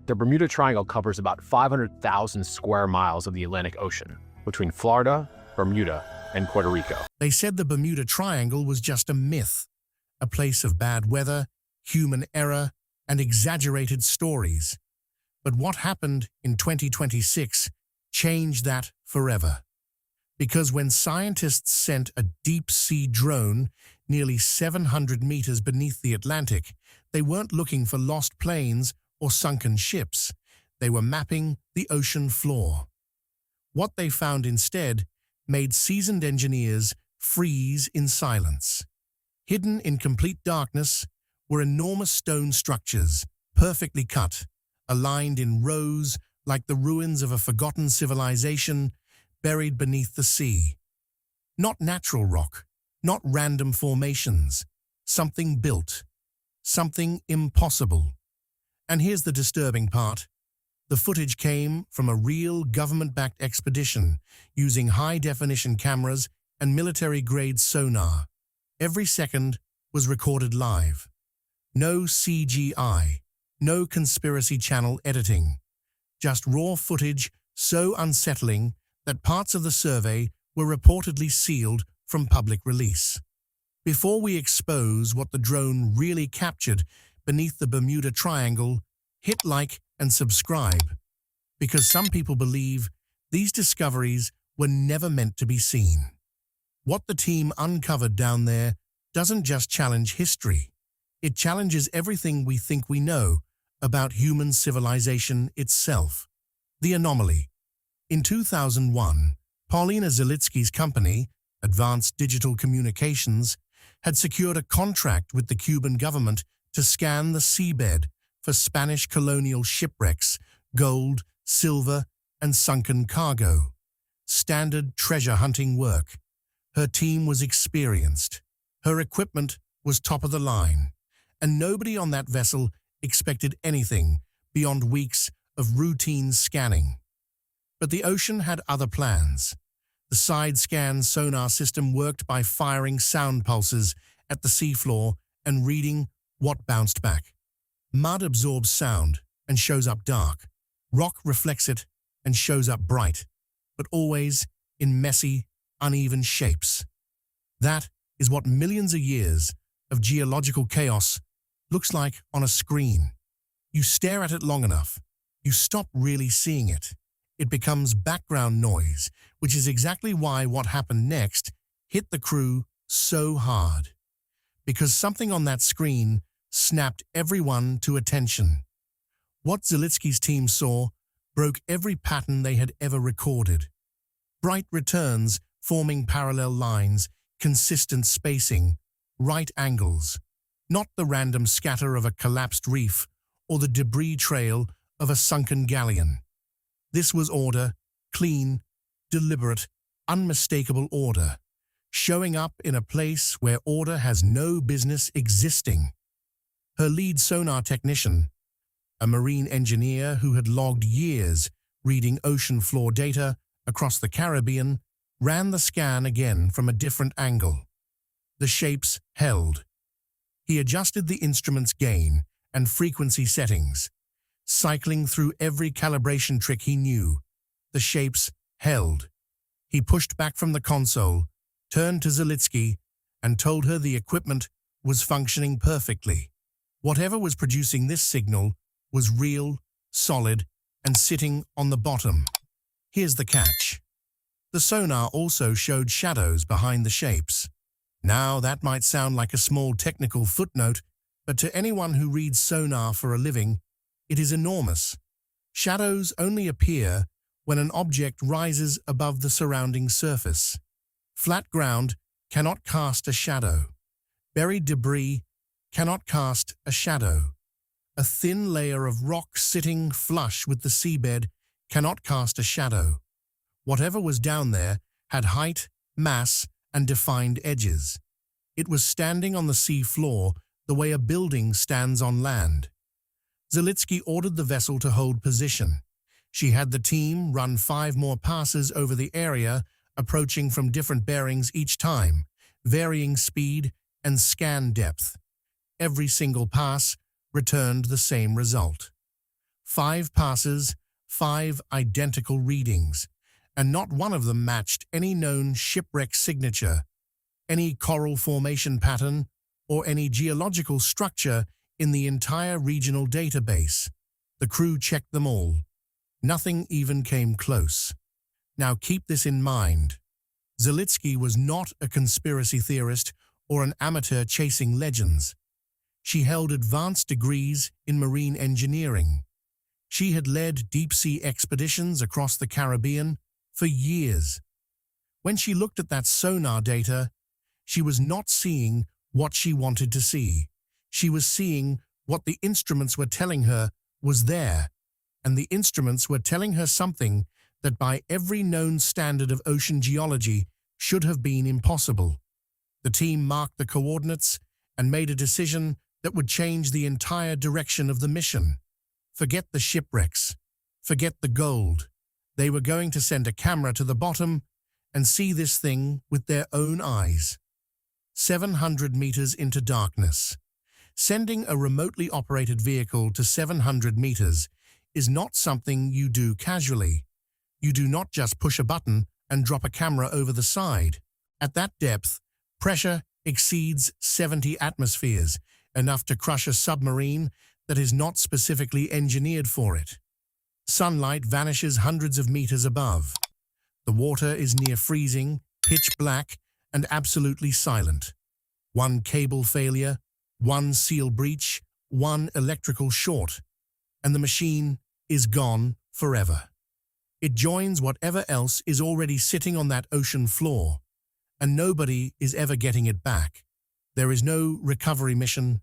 The Bermuda Triangle covers about 500,000 square miles of the Atlantic Ocean, between Florida, Bermuda, and Puerto Rico. They said the Bermuda Triangle was just a myth, a place of bad weather, human error, and exaggerated stories. But what happened in 2026 changed that forever. Because when scientists sent a deep-sea drone nearly 700 meters beneath the Atlantic, they weren't looking for lost planes or sunken ships. They were mapping the ocean floor. What they found instead made seasoned engineers freeze in silence. Hidden in complete darkness were enormous stone structures, perfectly cut, aligned in rows like the ruins of a forgotten civilization buried beneath the sea. Not natural rock, not random formations, something built, something impossible. And here's the disturbing part. The footage came from a real government-backed expedition using high-definition cameras and military-grade sonar. Every second was recorded live. No CGI, no conspiracy channel editing. Just raw footage so unsettling that parts of the survey were reportedly sealed from public release. Before we expose what the drone really captured beneath the Bermuda Triangle, hit like and subscribe, because some people believe these discoveries were never meant to be seen. What the team uncovered down there doesn't just challenge history. It challenges everything we think we know about human civilization itself. The anomaly. In 2001, Paulina Zalitsky's company, Advanced Digital Communications, had secured a contract with the Cuban government to scan the seabed for Spanish colonial shipwrecks, gold, silver, and sunken cargo. Standard treasure hunting work. Her team was experienced. Her equipment was top of the line. And nobody on that vessel expected anything beyond weeks of routine scanning. But the ocean had other plans. The side-scan sonar system worked by firing sound pulses at the seafloor and reading what bounced back. Mud absorbs sound and shows up dark. Rock reflects it and shows up bright, but always in messy, uneven shapes. That is what millions of years of geological chaos looks like on a screen. You stare at it long enough, you stop really seeing it. It becomes background noise, which is exactly why what happened next hit the crew so hard. Because something on that screen snapped everyone to attention. What Zalitsky's team saw broke every pattern they had ever recorded. Bright returns forming parallel lines, consistent spacing, right angles, not the random scatter of a collapsed reef or the debris trail of a sunken galleon. This was order, clean, deliberate, unmistakable order, showing up in a place where order has no business existing. Her lead sonar technician, a marine engineer who had logged years reading ocean floor data across the Caribbean, ran the scan again from a different angle. The shapes held. He adjusted the instrument's gain and frequency settings, cycling through every calibration trick he knew. The shapes held. He pushed back from the console, turned to Zalitsky, and told her the equipment was functioning perfectly. Whatever was producing this signal was real, solid, and sitting on the bottom. Here's the catch. The sonar also showed shadows behind the shapes. Now, that might sound like a small technical footnote, but to anyone who reads sonar for a living, it is enormous. Shadows only appear when an object rises above the surrounding surface. Flat ground cannot cast a shadow. Buried debris cannot cast a shadow. A thin layer of rock sitting flush with the seabed cannot cast a shadow. Whatever was down there had height, mass, and defined edges. It was standing on the sea floor the way a building stands on land. Zalitsky ordered the vessel to hold position. She had the team run 5 more passes over the area, approaching from different bearings each time, varying speed and scan depth. Every single pass returned the same result. 5 passes, 5 identical readings, and not one of them matched any known shipwreck signature, any coral formation pattern, or any geological structure in the entire regional database. The crew checked them all. Nothing even came close. Now keep this in mind. Zalitsky was not a conspiracy theorist or an amateur chasing legends. She held advanced degrees in marine engineering. She had led deep-sea expeditions across the Caribbean for years. When she looked at that sonar data, she was not seeing what she wanted to see. She was seeing what the instruments were telling her was there, and the instruments were telling her something that by every known standard of ocean geology should have been impossible. The team marked the coordinates and made a decision that would change the entire direction of the mission. Forget the shipwrecks. Forget the gold. They were going to send a camera to the bottom and see this thing with their own eyes. 700 meters into darkness. Sending a remotely operated vehicle to 700 meters is not something you do casually. You do not just push a button and drop a camera over the side. At that depth, pressure exceeds 70 atmospheres, enough to crush a submarine that is not specifically engineered for it. Sunlight vanishes hundreds of meters above. The water is near freezing, pitch black, and absolutely silent. One cable failure, one seal breach, one electrical short, and the machine is gone forever. It joins whatever else is already sitting on that ocean floor, and nobody is ever getting it back. There is no recovery mission.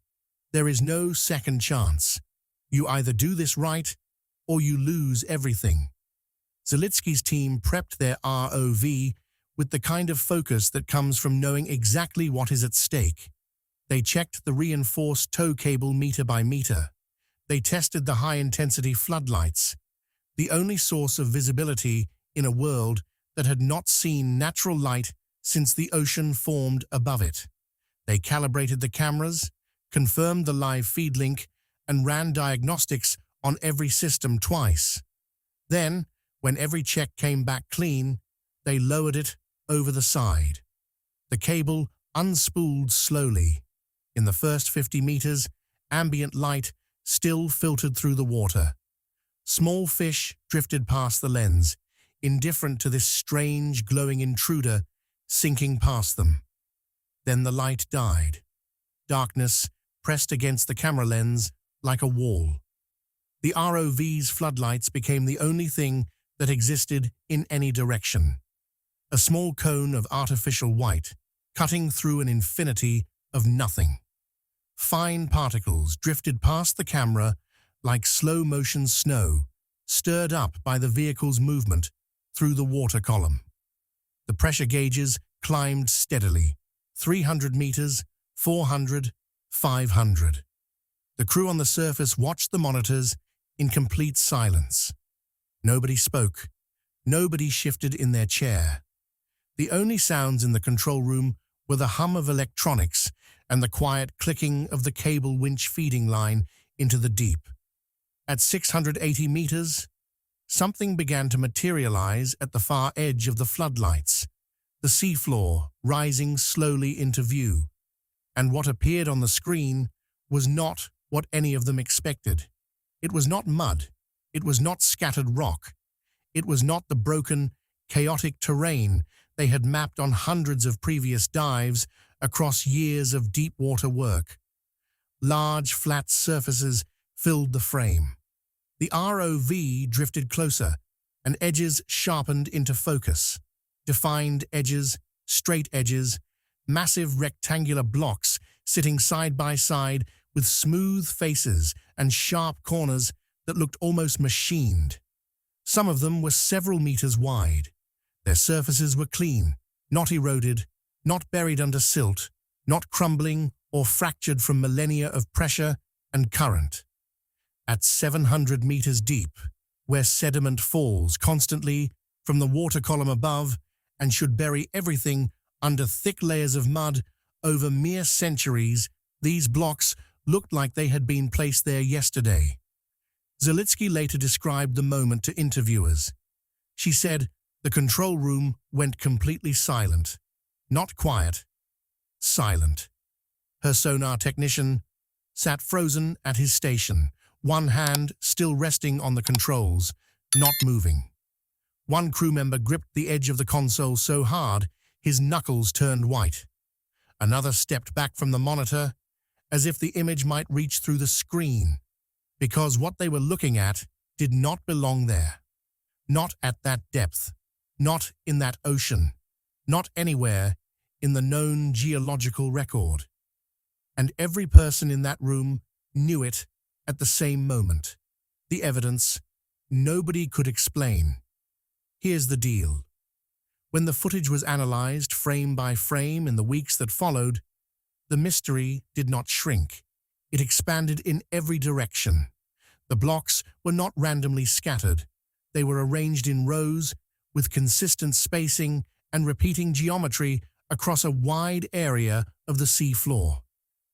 There is no second chance. You either do this right, or you lose everything. Zalitsky's team prepped their ROV with the kind of focus that comes from knowing exactly what is at stake. They checked the reinforced tow cable meter by meter. They tested the high-intensity floodlights, the only source of visibility in a world that had not seen natural light since the ocean formed above it. They calibrated the cameras, confirmed the live feed link, and ran diagnostics on every system twice. Then, when every check came back clean, they lowered it over the side. The cable unspooled slowly. In the first 50 meters, ambient light still filtered through the water. Small fish drifted past the lens, indifferent to this strange, glowing intruder sinking past them. Then the light died. Darkness pressed against the camera lens like a wall. The ROV's floodlights became the only thing that existed in any direction. A small cone of artificial white, cutting through an infinity of nothing. Fine particles drifted past the camera like slow-motion snow, stirred up by the vehicle's movement through the water column. The pressure gauges climbed steadily, 300 meters, 400, 500. The crew on the surface watched the monitors in complete silence. Nobody spoke. Nobody shifted in their chair. The only sounds in the control room were the hum of electronics and the quiet clicking of the cable winch feeding line into the deep. At 680 meters, something began to materialize at the far edge of the floodlights, the seafloor rising slowly into view. And what appeared on the screen was not what any of them expected. It was not mud. It was not scattered rock. It was not the broken, chaotic terrain they had mapped on hundreds of previous dives across years of deep water work. Large, flat surfaces filled the frame. The ROV drifted closer, and edges sharpened into focus. Defined edges, straight edges, massive rectangular blocks sitting side by side with smooth faces and sharp corners that looked almost machined. Some of them were several meters wide. Their surfaces were clean, not eroded, not buried under silt, not crumbling or fractured from millennia of pressure and current. At 700 meters deep, where sediment falls constantly from the water column above and should bury everything under thick layers of mud over mere centuries, these blocks looked like they had been placed there yesterday. Zalitsky later described the moment to interviewers. She said, "The control room went completely silent. Not quiet, silent." Her sonar technician sat frozen at his station, one hand still resting on the controls, not moving. One crew member gripped the edge of the console so hard his knuckles turned white. Another stepped back from the monitor as if the image might reach through the screen, because what they were looking at did not belong there. Not at that depth, not in that ocean, not anywhere in the known geological record. And every person in that room knew it at the same moment. The evidence nobody could explain. Here's the deal. When the footage was analyzed frame by frame in the weeks that followed, the mystery did not shrink. It expanded in every direction. The blocks were not randomly scattered. They were arranged in rows with consistent spacing and repeating geometry across a wide area of the sea floor.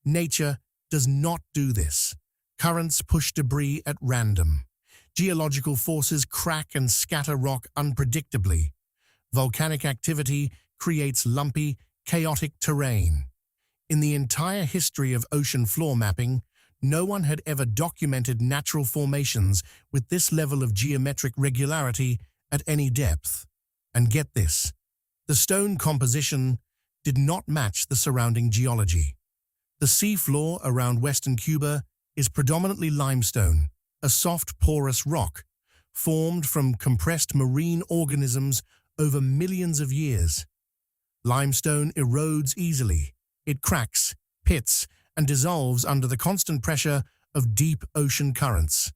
Nature does not do this. Currents push debris at random. Geological forces crack and scatter rock unpredictably. Volcanic activity creates lumpy, chaotic terrain. In the entire history of ocean floor mapping, no one had ever documented natural formations with this level of geometric regularity at any depth. And get this, the stone composition did not match the surrounding geology. The seafloor around western Cuba is predominantly limestone, a soft, porous rock, formed from compressed marine organisms over millions of years. Limestone erodes easily. It cracks, pits, and dissolves under the constant pressure of deep ocean currents.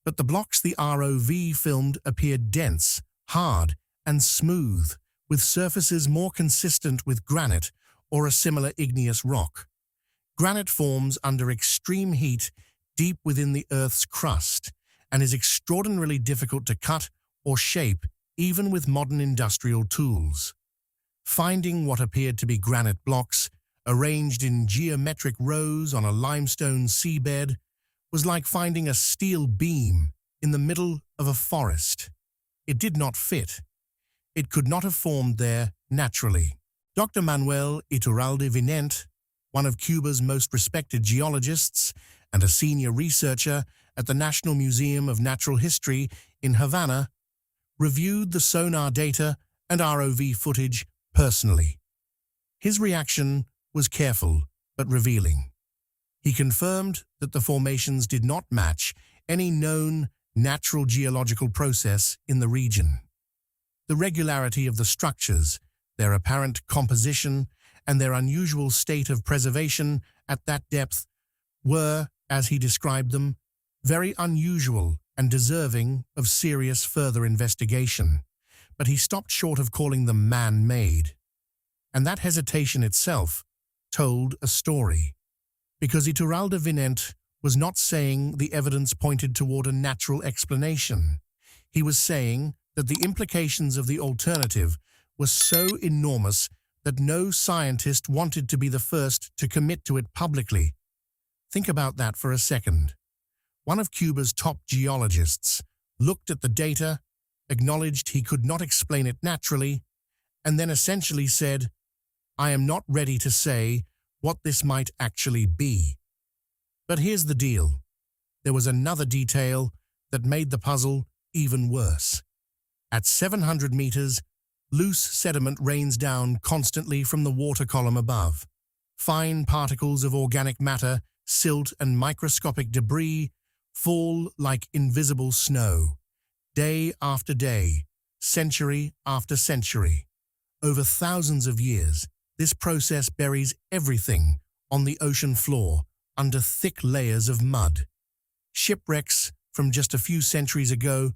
But the blocks the ROV filmed appeared dense, hard, and smooth, with surfaces more consistent with granite or a similar igneous rock. Granite forms under extreme heat deep within the Earth's crust and is extraordinarily difficult to cut or shape even with modern industrial tools. Finding what appeared to be granite blocks arranged in geometric rows on a limestone seabed was like finding a steel beam in the middle of a forest. It did not fit. It could not have formed there naturally. Dr. Manuel Iturralde Vinent, one of Cuba's most respected geologists and a senior researcher at the National Museum of Natural History in Havana, reviewed the sonar data and ROV footage personally. His reaction was careful but revealing. He confirmed that the formations did not match any known natural geological process in the region. The regularity of the structures, their apparent composition, and their unusual state of preservation at that depth were, as he described them, very unusual and deserving of serious further investigation. But he stopped short of calling them man-made. And that hesitation itself told a story. Because Iturralde Vinent was not saying the evidence pointed toward a natural explanation. He was saying that the implications of the alternative were so enormous that no scientist wanted to be the first to commit to it publicly. Think about that for a second. One of Cuba's top geologists looked at the data, acknowledged he could not explain it naturally, and then essentially said, "I am not ready to say what this might actually be." But here's the deal. There was another detail that made the puzzle even worse. At 700 meters, loose sediment rains down constantly from the water column above. Fine particles of organic matter, silt, and microscopic debris fall like invisible snow, day after day, century after century. Over thousands of years, this process buries everything on the ocean floor under thick layers of mud. Shipwrecks from just a few centuries ago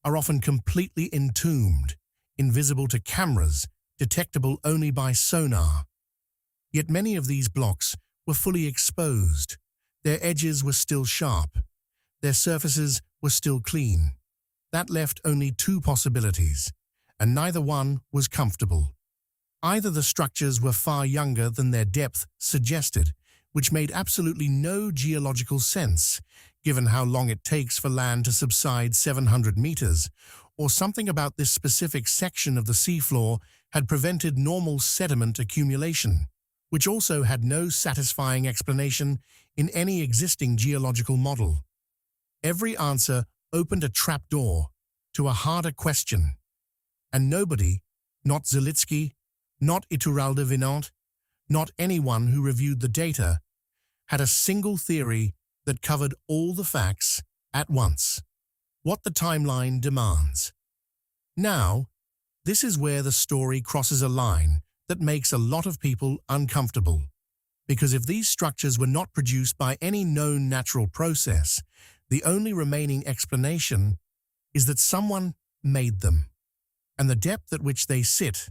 are often completely entombed, invisible to cameras, detectable only by sonar. Yet many of these blocks were fully exposed. Their edges were still sharp. Their surfaces were still clean. That left only two possibilities, and neither one was comfortable. Either the structures were far younger than their depth suggested, which made absolutely no geological sense, given how long it takes for land to subside 700 meters, or something about this specific section of the seafloor had prevented normal sediment accumulation, which also had no satisfying explanation in any existing geological model. Every answer opened a trapdoor to a harder question, and nobody, not Zalitsky, not Iturralde Vinant, not anyone who reviewed the data, had a single theory that covered all the facts at once. What the timeline demands. Now, this is where the story crosses a line that makes a lot of people uncomfortable. Because if these structures were not produced by any known natural process, the only remaining explanation is that someone made them. And the depth at which they sit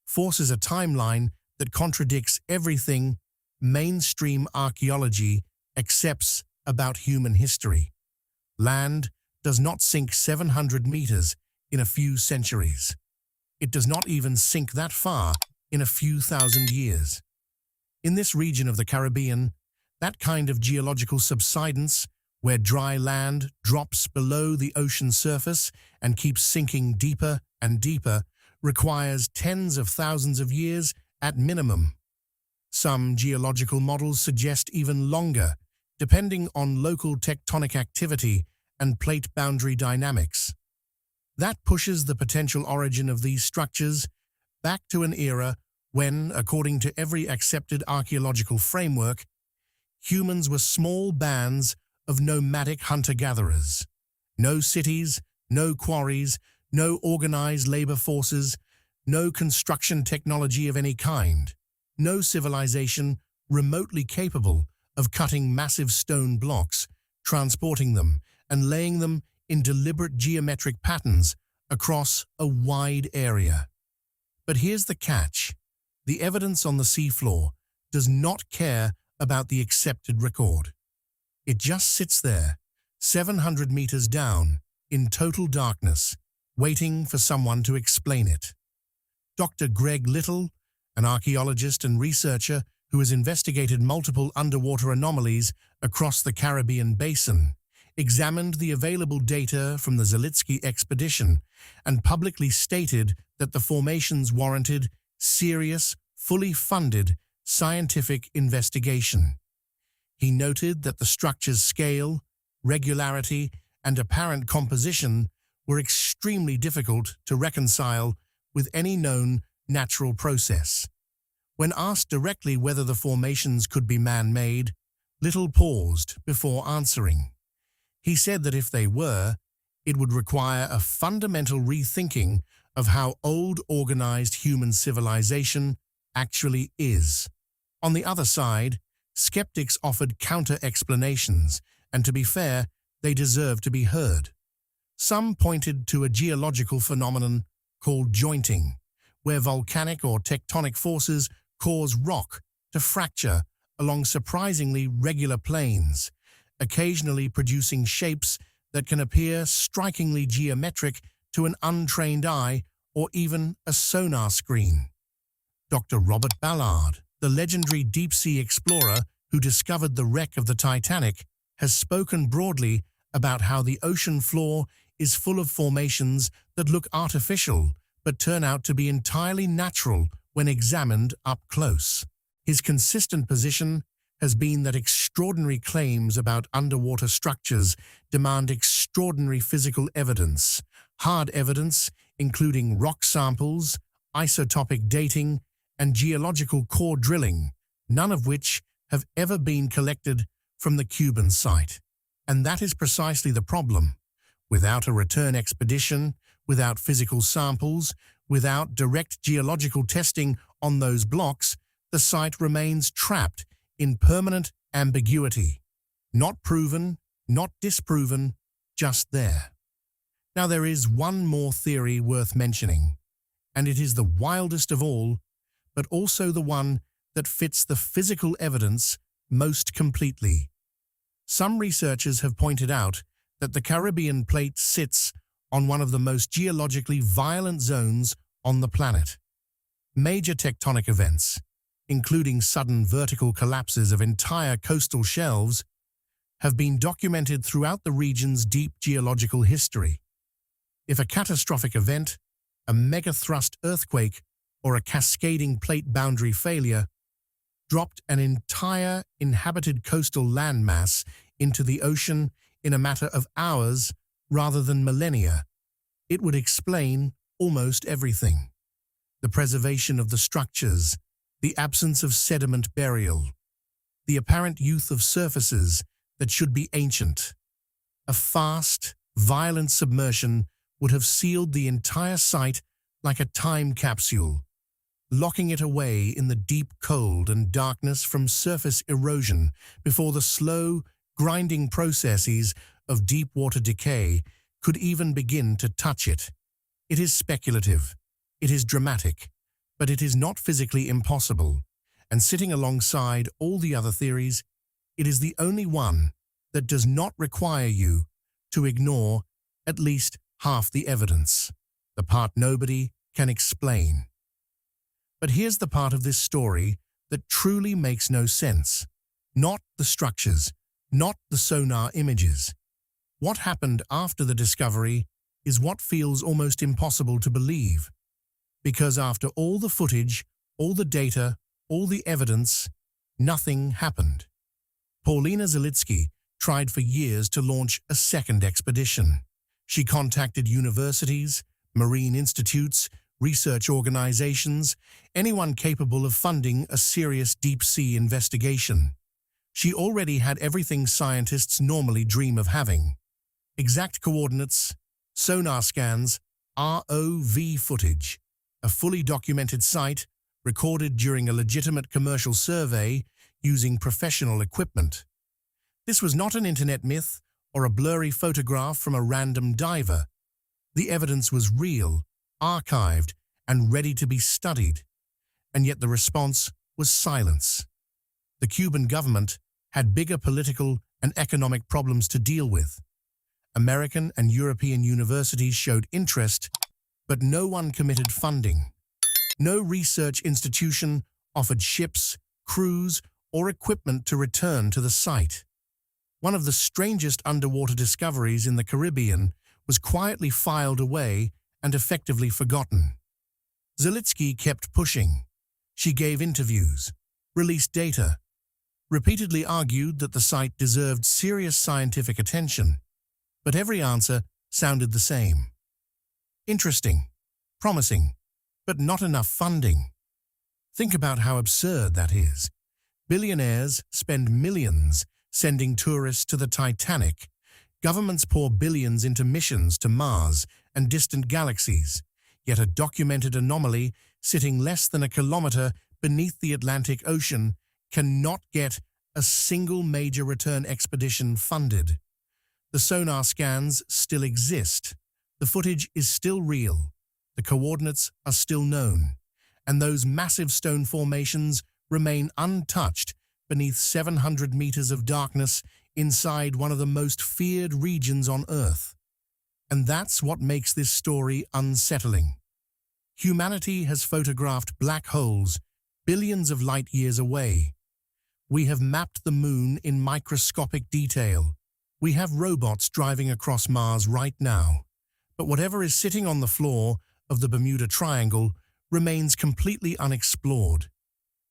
forces a timeline that contradicts everything mainstream archaeology accepts about human history. Land does not sink 700 meters in a few centuries. It does not even sink that far in a few thousand years. In this region of the Caribbean, that kind of geological subsidence, where dry land drops below the ocean surface and keeps sinking deeper and deeper, requires tens of thousands of years at minimum. Some geological models suggest even longer, depending on local tectonic activity and plate boundary dynamics. That pushes the potential origin of these structures back to an era when, according to every accepted archaeological framework, humans were small bands of nomadic hunter-gatherers. No cities, no quarries, no organized labor forces, no construction technology of any kind, no civilization remotely capable of cutting massive stone blocks, transporting them, and laying them in deliberate geometric patterns across a wide area. But here's the catch. The evidence on the seafloor does not care about the accepted record. It just sits there, 700 meters down, in total darkness, waiting for someone to explain it. Dr. Greg Little, an archaeologist and researcher who has investigated multiple underwater anomalies across the Caribbean basin, examined the available data from the Zalitsky expedition and publicly stated that the formations warranted serious, fully funded scientific investigation. He noted that the structure's scale, regularity, and apparent composition were extremely difficult to reconcile with any known natural process. When asked directly whether the formations could be man-made, Little paused before answering. He said that if they were, it would require a fundamental rethinking of how old organized human civilization actually is. On the other side, skeptics offered counter-explanations, and to be fair, they deserve to be heard. Some pointed to a geological phenomenon called jointing, where volcanic or tectonic forces cause rock to fracture along surprisingly regular planes, occasionally producing shapes that can appear strikingly geometric to an untrained eye or even a sonar screen. Dr. Robert Ballard, the legendary deep-sea explorer who discovered the wreck of the Titanic, has spoken broadly about how the ocean floor is full of formations that look artificial but turn out to be entirely natural when examined up close. His consistent position has been that extraordinary claims about underwater structures demand extraordinary physical evidence, hard evidence including rock samples, isotopic dating, and geological core drilling, none of which have ever been collected from the Cuban site. And that is precisely the problem. Without a return expedition, without physical samples, without direct geological testing on those blocks, the site remains trapped in permanent ambiguity. Not proven, not disproven, just there. Now there is one more theory worth mentioning, and it is the wildest of all, but also the one that fits the physical evidence most completely. Some researchers have pointed out that the Caribbean plate sits on one of the most geologically violent zones on the planet. Major tectonic events, including sudden vertical collapses of entire coastal shelves, have been documented throughout the region's deep geological history. If a catastrophic event, a megathrust earthquake, or a cascading plate boundary failure dropped an entire inhabited coastal landmass into the ocean in a matter of hours rather than millennia, it would explain almost everything. The preservation of the structures, the absence of sediment burial, the apparent youth of surfaces that should be ancient. A fast, violent submersion would have sealed the entire site like a time capsule, locking it away in the deep cold and darkness from surface erosion before the slow, grinding processes of deep water decay could even begin to touch it. It is speculative, it is dramatic, but it is not physically impossible, and sitting alongside all the other theories, it is the only one that does not require you to ignore at least half the evidence, the part nobody can explain. But here's the part of this story that truly makes no sense. Not the structures, not the sonar images. What happened after the discovery is what feels almost impossible to believe. Because after all the footage, all the data, all the evidence, nothing happened. Paulina Zalitsky tried for years to launch a second expedition. She contacted universities, marine institutes, research organizations, anyone capable of funding a serious deep-sea investigation. She already had everything scientists normally dream of having: exact coordinates, sonar scans, ROV footage, a fully documented site recorded during a legitimate commercial survey using professional equipment. This was not an internet myth or a blurry photograph from a random diver. The evidence was real, archived, and ready to be studied. And yet the response was silence. The Cuban government had bigger political and economic problems to deal with. American and European universities showed interest, but no one committed funding. No research institution offered ships, crews, or equipment to return to the site. One of the strangest underwater discoveries in the Caribbean was quietly filed away and effectively forgotten. Zalitsky kept pushing. She gave interviews, released data, repeatedly argued that the site deserved serious scientific attention, but every answer sounded the same. Interesting, promising, but not enough funding. Think about how absurd that is. Billionaires spend millions sending tourists to the Titanic. Governments pour billions into missions to Mars and distant galaxies, yet a documented anomaly sitting less than a kilometer beneath the Atlantic Ocean cannot get a single major return expedition funded. The sonar scans still exist. The footage is still real. The coordinates are still known. And those massive stone formations remain untouched beneath 700 meters of darkness inside one of the most feared regions on Earth. And that's what makes this story unsettling. Humanity has photographed black holes billions of light years away. We have mapped the moon in microscopic detail. We have robots driving across Mars right now. But whatever is sitting on the floor of the Bermuda Triangle remains completely unexplored.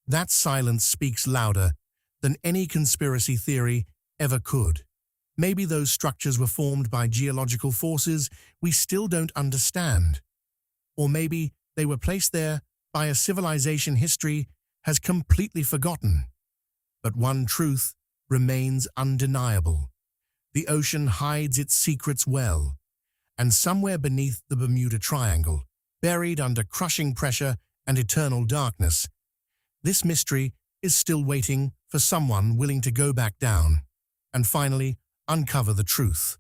That silence speaks louder than any conspiracy theory ever could. Maybe those structures were formed by geological forces we still don't understand. Or maybe they were placed there by a civilization history has completely forgotten. But one truth remains undeniable. The ocean hides its secrets well, and somewhere beneath the Bermuda Triangle, buried under crushing pressure and eternal darkness, this mystery is still waiting for someone willing to go back down and finally uncover the truth.